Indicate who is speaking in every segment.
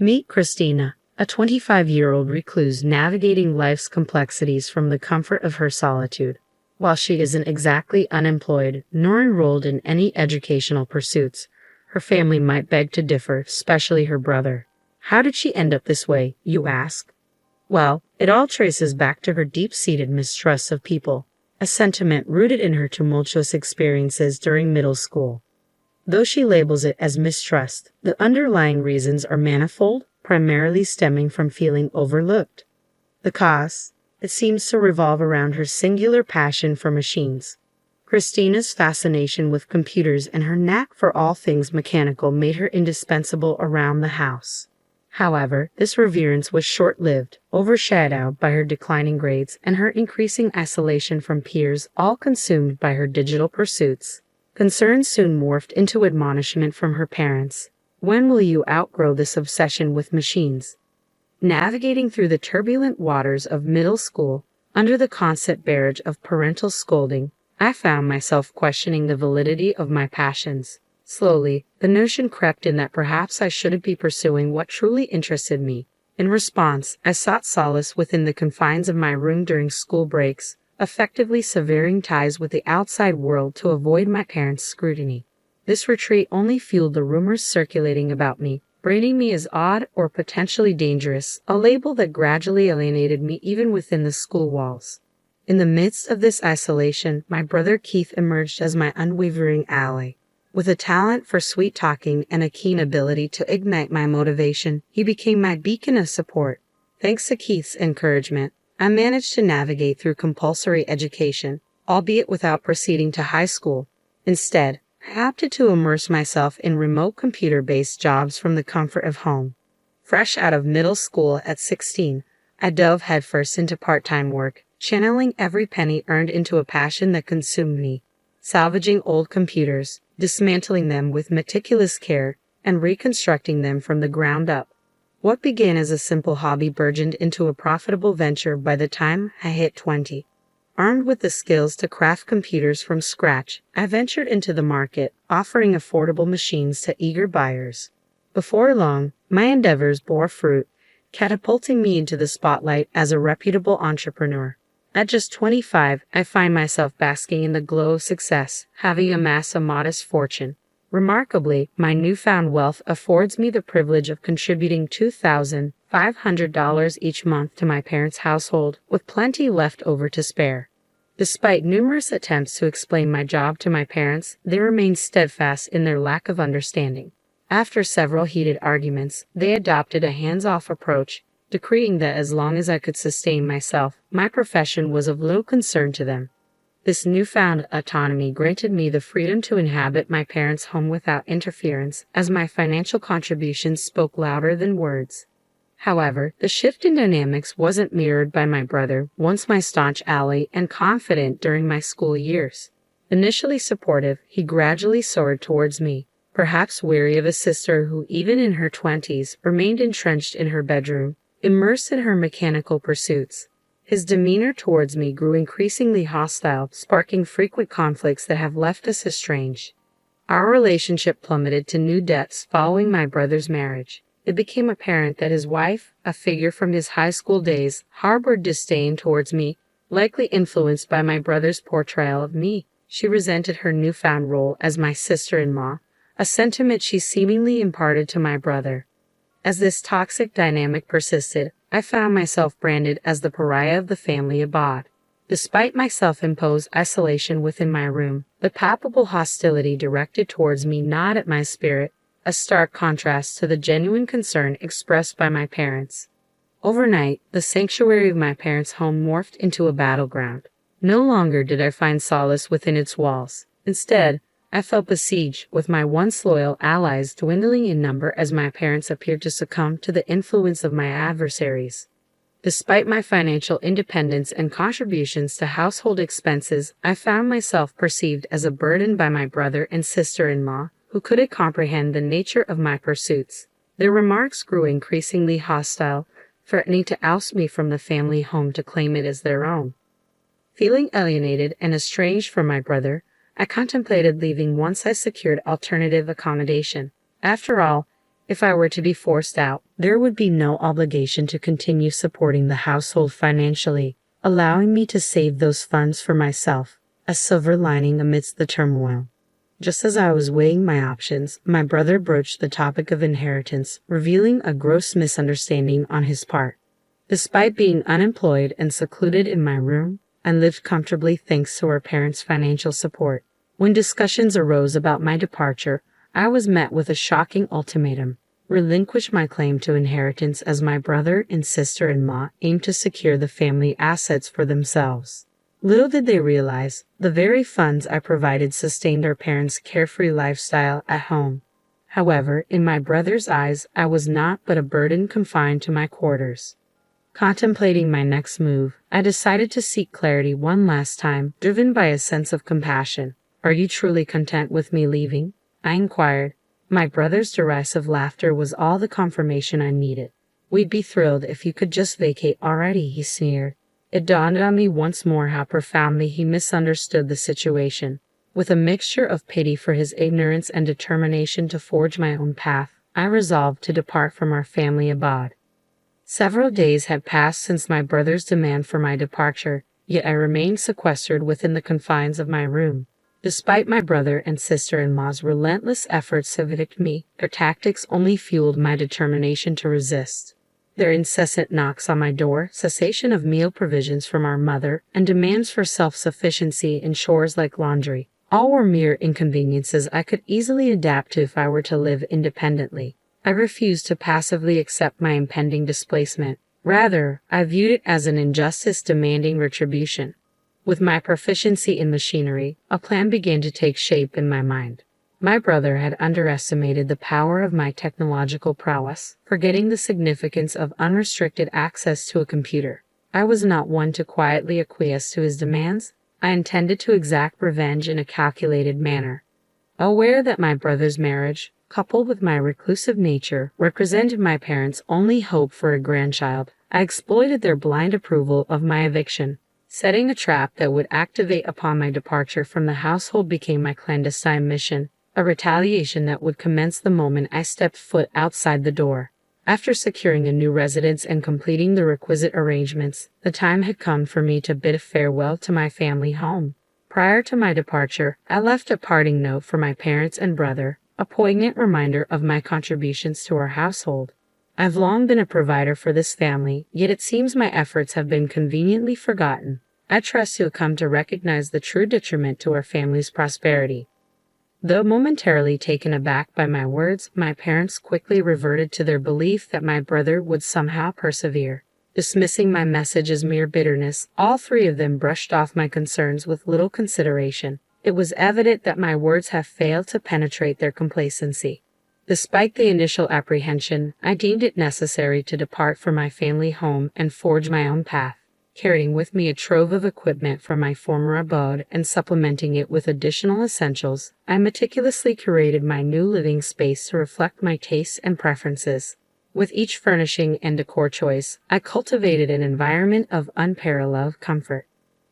Speaker 1: Meet Christina, a 25-year-old recluse navigating life's complexities from the comfort of her solitude. While she isn't exactly unemployed nor enrolled in any educational pursuits, her family might beg to differ, especially her brother. How did she end up this way, you ask? Well, it all traces back to her deep-seated mistrust of people, a sentiment rooted in her tumultuous experiences during middle school. Though she labels it as mistrust, the underlying reasons are manifold, primarily stemming from feeling overlooked. The cause? It seems to revolve around her singular passion for machines. Christina's fascination with computers and her knack for all things mechanical made her indispensable around the house. However, this reverence was short-lived, overshadowed by her declining grades and her increasing isolation from peers, all consumed by her digital pursuits. Concern soon morphed into admonishment from her parents. When will you outgrow this obsession with machines? Navigating through the turbulent waters of middle school, under the constant barrage of parental scolding, I found myself questioning the validity of my passions. Slowly, the notion crept in that perhaps I shouldn't be pursuing what truly interested me. In response, I sought solace within the confines of my room during school breaks, effectively severing ties with the outside world to avoid my parents' scrutiny. This retreat only fueled the rumors circulating about me, branding me as odd or potentially dangerous, a label that gradually alienated me even within the school walls. In the midst of this isolation, my brother Keith emerged as my unwavering ally. With a talent for sweet-talking and a keen ability to ignite my motivation, he became my beacon of support. Thanks to Keith's encouragement, I managed to navigate through compulsory education, albeit without proceeding to high school. Instead, I opted to immerse myself in remote computer-based jobs from the comfort of home. Fresh out of middle school at 16, I dove headfirst into part-time work, channeling every penny earned into a passion that consumed me. Salvaging old computers, dismantling them with meticulous care, and reconstructing them from the ground up. What began as a simple hobby burgeoned into a profitable venture by the time I hit 20. Armed with the skills to craft computers from scratch, I ventured into the market, offering affordable machines to eager buyers. Before long, my endeavors bore fruit, catapulting me into the spotlight as a reputable entrepreneur. At just 25, I find myself basking in the glow of success, having amassed a modest fortune. Remarkably, my newfound wealth affords me the privilege of contributing $2,500 each month to my parents' household, with plenty left over to spare. Despite numerous attempts to explain my job to my parents, they remained steadfast in their lack of understanding. After several heated arguments, they adopted a hands-off approach, decreeing that as long as I could sustain myself, my profession was of little concern to them. This newfound autonomy granted me the freedom to inhabit my parents' home without interference, as my financial contributions spoke louder than words. However, the shift in dynamics wasn't mirrored by my brother, once my staunch ally and confidant during my school years. Initially supportive, he gradually soared towards me, perhaps weary of a sister who, even in her 20s, remained entrenched in her bedroom, immersed in her mechanical pursuits. His demeanor towards me grew increasingly hostile, sparking frequent conflicts that have left us estranged. Our relationship plummeted to new depths following my brother's marriage. It became apparent that his wife, a figure from his high school days, harbored disdain towards me, likely influenced by my brother's portrayal of me. She resented her newfound role as my sister-in-law, a sentiment she seemingly imparted to my brother. As this toxic dynamic persisted, I found myself branded as the pariah of the family abode. Despite my self-imposed isolation within my room, the palpable hostility directed towards me gnawed at my spirit, a stark contrast to the genuine concern expressed by my parents. Overnight, the sanctuary of my parents' home morphed into a battleground. No longer did I find solace within its walls. Instead, I felt besieged, with my once loyal allies dwindling in number as my parents appeared to succumb to the influence of my adversaries. Despite my financial independence and contributions to household expenses, I found myself perceived as a burden by my brother and sister-in-law, who couldn't comprehend the nature of my pursuits. Their remarks grew increasingly hostile, threatening to oust me from the family home to claim it as their own. Feeling alienated and estranged from my brother, I contemplated leaving once I secured alternative accommodation. After all, If I were to be forced out, there would be no obligation to continue supporting the household financially, allowing me to save those funds for myself, a silver lining amidst the turmoil. Just as I was weighing my options, my brother broached the topic of inheritance, revealing a gross misunderstanding on his part. Despite being unemployed and secluded in my room, I lived comfortably thanks to our parents' financial support. When discussions arose about my departure, I was met with a shocking ultimatum: relinquish my claim to inheritance as my brother and sister-in-law aimed to secure the family assets for themselves. Little did they realize, the very funds I provided sustained our parents' carefree lifestyle at home. However, in my brother's eyes, I was not but a burden confined to my quarters. Contemplating my next move, I decided to seek clarity one last time, driven by a sense of compassion. "Are you truly content with me leaving?" I inquired. My brother's derisive laughter was all the confirmation I needed. "We'd be thrilled if you could just vacate already," he sneered. It dawned on me once more how profoundly he misunderstood the situation. With a mixture of pity for his ignorance and determination to forge my own path, I resolved to depart from our family abode. Several days had passed since my brother's demand for my departure, yet I remained sequestered within the confines of my room. Despite my brother and sister-in-law's relentless efforts to evict me, their tactics only fueled my determination to resist. Their incessant knocks on my door, cessation of meal provisions from our mother, and demands for self-sufficiency in chores like laundry, all were mere inconveniences I could easily adapt to if I were to live independently. I refused to passively accept my impending displacement. Rather, I viewed it as an injustice demanding retribution. With my proficiency in machinery, a plan began to take shape in my mind. My brother had underestimated the power of my technological prowess, forgetting the significance of unrestricted access to a computer. I was not one to quietly acquiesce to his demands. I intended to exact revenge in a calculated manner. Aware that my brother's marriage, coupled with my reclusive nature, represented my parents' only hope for a grandchild, I exploited their blind approval of my eviction. Setting a trap that would activate upon my departure from the household became my clandestine mission, a retaliation that would commence the moment I stepped foot outside the door. After securing a new residence and completing the requisite arrangements, the time had come for me to bid farewell to my family home. Prior to my departure, I left a parting note for my parents and brother, a poignant reminder of my contributions to our household. I've long been a provider for this family, yet it seems my efforts have been conveniently forgotten. I trust you'll come to recognize the true detriment to our family's prosperity. Though momentarily taken aback by my words, my parents quickly reverted to their belief that my brother would somehow persevere. Dismissing my message as mere bitterness, all three of them brushed off my concerns with little consideration. It was evident that my words had failed to penetrate their complacency. Despite the initial apprehension, I deemed it necessary to depart from my family home and forge my own path. Carrying with me a trove of equipment from my former abode and supplementing it with additional essentials, I meticulously curated my new living space to reflect my tastes and preferences. With each furnishing and decor choice, I cultivated an environment of unparalleled comfort.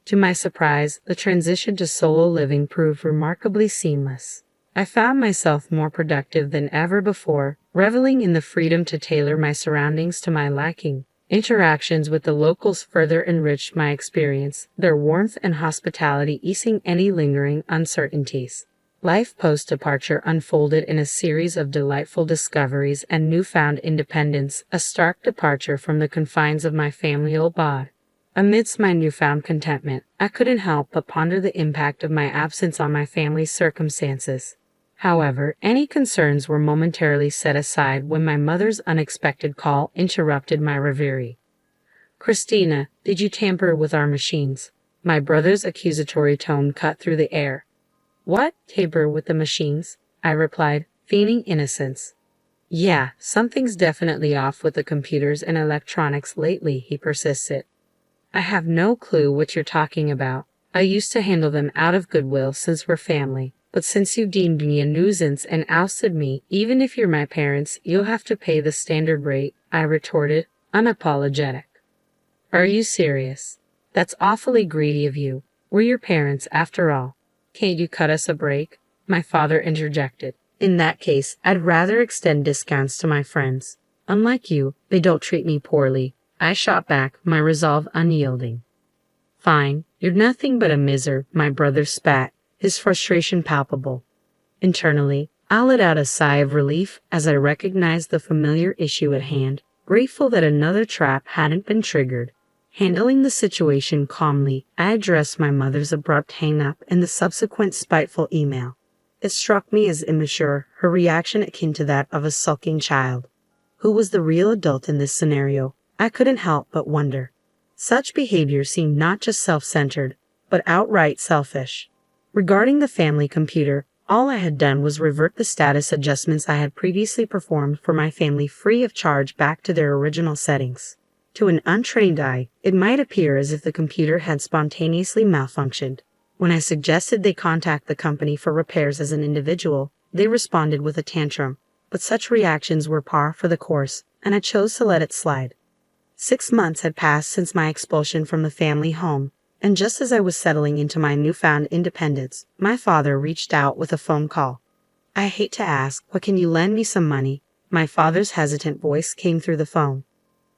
Speaker 1: To my surprise, the transition to solo living proved remarkably seamless. I found myself more productive than ever before, reveling in the freedom to tailor my surroundings to my liking. Interactions with the locals further enriched my experience, their warmth and hospitality easing any lingering uncertainties. Life post-departure unfolded in a series of delightful discoveries and newfound independence, a stark departure from the confines of my family abode. Amidst my newfound contentment, I couldn't help but ponder the impact of my absence on my family's circumstances. However, any concerns were momentarily set aside when my mother's unexpected call interrupted my reverie. "Christina, did you tamper with our machines?" My brother's accusatory tone cut through the air. "What? Tamper with the machines?" I replied, feigning innocence. "Yeah, something's definitely off with the computers and electronics lately," he persisted. "I have no clue what you're talking about. I used to handle them out of goodwill since we're family. But since you deemed me a nuisance and ousted me, even if you're my parents, you'll have to pay the standard rate," I retorted, unapologetic. "Are you serious? That's awfully greedy of you. We're your parents, after all. Can't you cut us a break?" my father interjected. In that case, I'd rather extend discounts to my friends. Unlike you, they don't treat me poorly. I shot back, my resolve unyielding. Fine, you're nothing but a miser, my brother spat, his frustration palpable. Internally, I let out a sigh of relief as I recognized the familiar issue at hand, grateful that another trap hadn't been triggered. Handling the situation calmly, I addressed my mother's abrupt hang-up and the subsequent spiteful email. It struck me as immature, her reaction akin to that of a sulking child. Who was the real adult in this scenario? I couldn't help but wonder. Such behavior seemed not just self-centered, but outright selfish. Regarding the family computer, all I had done was revert the status adjustments I had previously performed for my family free of charge back to their original settings. To an untrained eye, it might appear as if the computer had spontaneously malfunctioned. When I suggested they contact the company for repairs as an individual, they responded with a tantrum, but such reactions were par for the course, and I chose to let it slide. 6 months had passed since my expulsion from the family home, and just as I was settling into my newfound independence, my father reached out with a phone call. I hate to ask, but can you lend me some money? My father's hesitant voice came through the phone.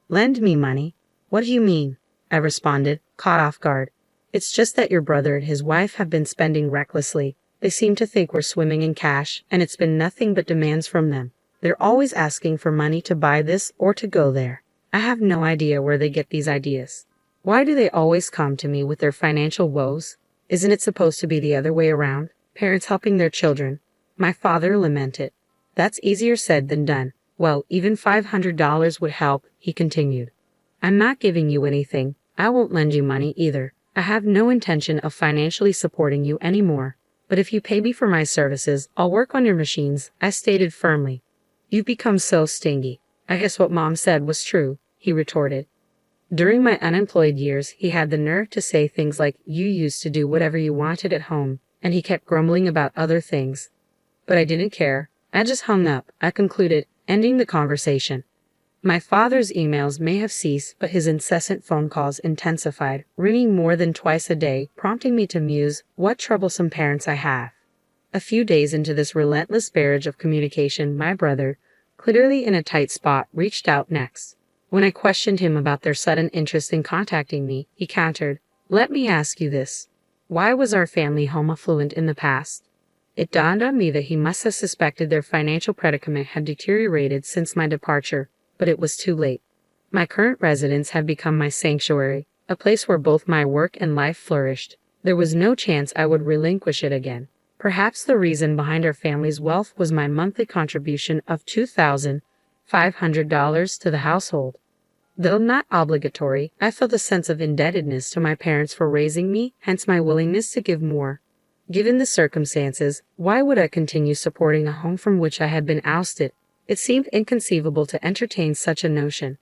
Speaker 1: Lend me money? What do you mean? I responded, caught off guard. It's just that your brother and his wife have been spending recklessly. They seem to think we're swimming in cash, and it's been nothing but demands from them. They're always asking for money to buy this or to go there. I have no idea where they get these ideas. Why do they always come to me with their financial woes? Isn't it supposed to be the other way around? Parents helping their children. My father lamented. That's easier said than done. Well, even $500 would help, he continued. I'm not giving you anything. I won't lend you money either. I have no intention of financially supporting you anymore. But if you pay me for my services, I'll work on your machines, I stated firmly. You've become so stingy. I guess what Mom said was true, he retorted. During my unemployed years, he had the nerve to say things like, you used to do whatever you wanted at home, and he kept grumbling about other things. But I didn't care. I just hung up, I concluded, ending the conversation. My father's emails may have ceased, but his incessant phone calls intensified, ringing more than twice a day, prompting me to muse, what troublesome parents I have. A few days into this relentless barrage of communication, my brother, clearly in a tight spot, reached out next. When I questioned him about their sudden interest in contacting me, he countered, let me ask you this. Why was our family home affluent in the past? It dawned on me that he must have suspected their financial predicament had deteriorated since my departure, but it was too late. My current residence had become my sanctuary, a place where both my work and life flourished. There was no chance I would relinquish it again. Perhaps the reason behind our family's wealth was my monthly contribution of $2,500 to the household. Though not obligatory, I felt a sense of indebtedness to my parents for raising me, hence my willingness to give more. Given the circumstances, why would I continue supporting a home from which I had been ousted? It seemed inconceivable to entertain such a notion.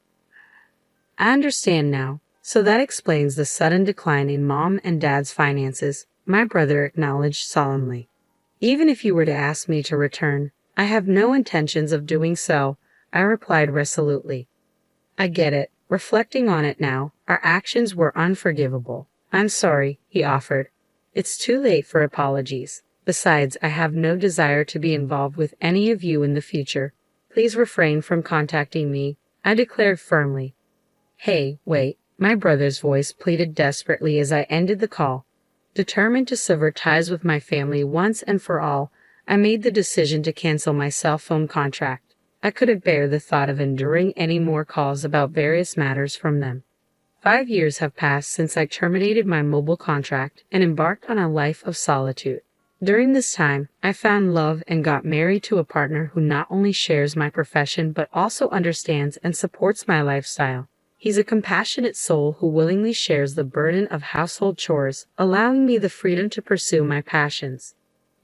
Speaker 1: I understand now, so that explains the sudden decline in Mom and Dad's finances, my brother acknowledged solemnly. Even if you were to ask me to return, I have no intentions of doing so, I replied resolutely. I get it. Reflecting on it now, our actions were unforgivable. I'm sorry, he offered. It's too late for apologies. Besides, I have no desire to be involved with any of you in the future. Please refrain from contacting me, I declared firmly. Hey, wait, my brother's voice pleaded desperately as I ended the call. Determined to sever ties with my family once and for all, I made the decision to cancel my cell phone contract. I couldn't bear the thought of enduring any more calls about various matters from them. 5 years have passed since I terminated my mobile contract and embarked on a life of solitude. During this time, I found love and got married to a partner who not only shares my profession but also understands and supports my lifestyle. He's a compassionate soul who willingly shares the burden of household chores, allowing me the freedom to pursue my passions.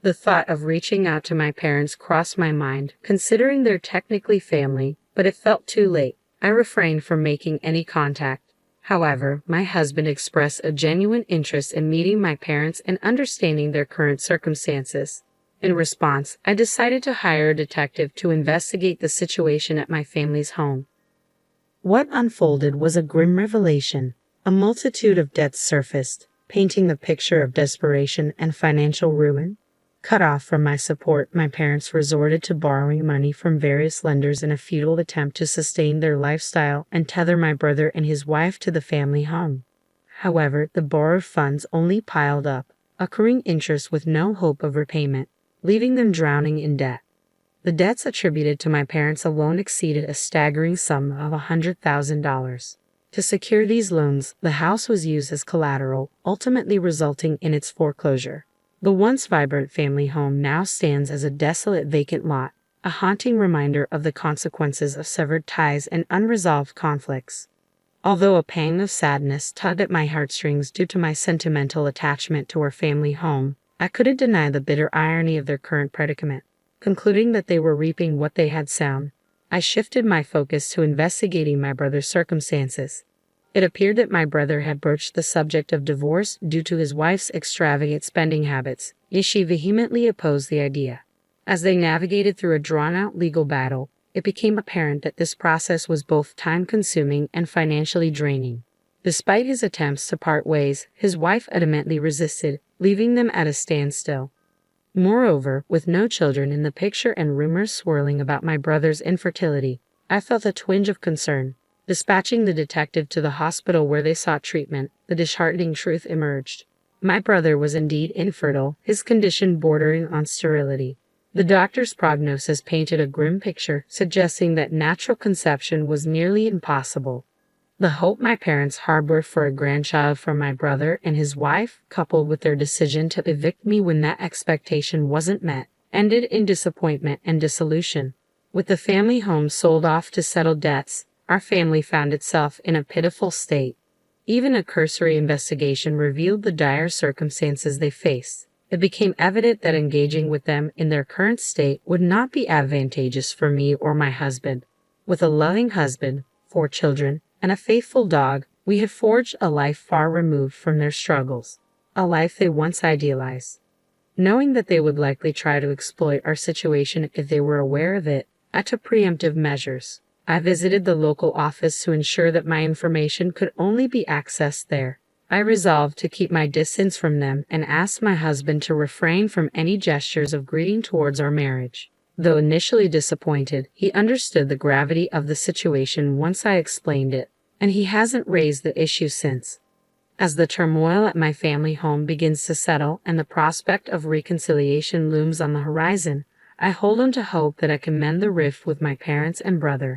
Speaker 1: The thought of reaching out to my parents crossed my mind, considering they're technically family, but it felt too late. I refrained from making any contact. However, my husband expressed a genuine interest in meeting my parents and understanding their current circumstances. In response, I decided to hire a detective to investigate the situation at my family's home. What unfolded was a grim revelation. A multitude of debts surfaced, painting the picture of desperation and financial ruin. Cut off from my support, my parents resorted to borrowing money from various lenders in a futile attempt to sustain their lifestyle and tether my brother and his wife to the family home. However, the borrowed funds only piled up, accruing interest with no hope of repayment, leaving them drowning in debt. The debts attributed to my parents alone exceeded a staggering sum of $100,000. To secure these loans, the house was used as collateral, ultimately resulting in its foreclosure. The once vibrant family home now stands as a desolate vacant lot, a haunting reminder of the consequences of severed ties and unresolved conflicts. Although a pang of sadness tugged at my heartstrings due to my sentimental attachment to our family home, I couldn't deny the bitter irony of their current predicament. Concluding that they were reaping what they had sown, I shifted my focus to investigating my brother's circumstances. It appeared that my brother had broached the subject of divorce due to his wife's extravagant spending habits, yet she vehemently opposed the idea. As they navigated through a drawn-out legal battle, it became apparent that this process was both time-consuming and financially draining. Despite his attempts to part ways, his wife adamantly resisted, leaving them at a standstill. Moreover, with no children in the picture and rumors swirling about my brother's infertility, I felt a twinge of concern. Dispatching the detective to the hospital where they sought treatment, the disheartening truth emerged. My brother was indeed infertile, his condition bordering on sterility. The doctor's prognosis painted a grim picture, suggesting that natural conception was nearly impossible. The hope my parents harbored for a grandchild from my brother and his wife, coupled with their decision to evict me when that expectation wasn't met, ended in disappointment and dissolution. With the family home sold off to settle debts, our family found itself in a pitiful state. Even a cursory investigation revealed the dire circumstances they faced. It became evident that engaging with them in their current state would not be advantageous for me or my husband. With a loving husband, 4 children, and a faithful dog, we had forged a life far removed from their struggles, a life they once idealized. Knowing that they would likely try to exploit our situation if they were aware of it, I took preemptive measures. I visited the local office to ensure that my information could only be accessed there. I resolved to keep my distance from them and asked my husband to refrain from any gestures of greeting towards our marriage. Though initially disappointed, he understood the gravity of the situation once I explained it, and he hasn't raised the issue since. As the turmoil at my family home begins to settle and the prospect of reconciliation looms on the horizon, I hold on to hope that I can mend the rift with my parents and brother.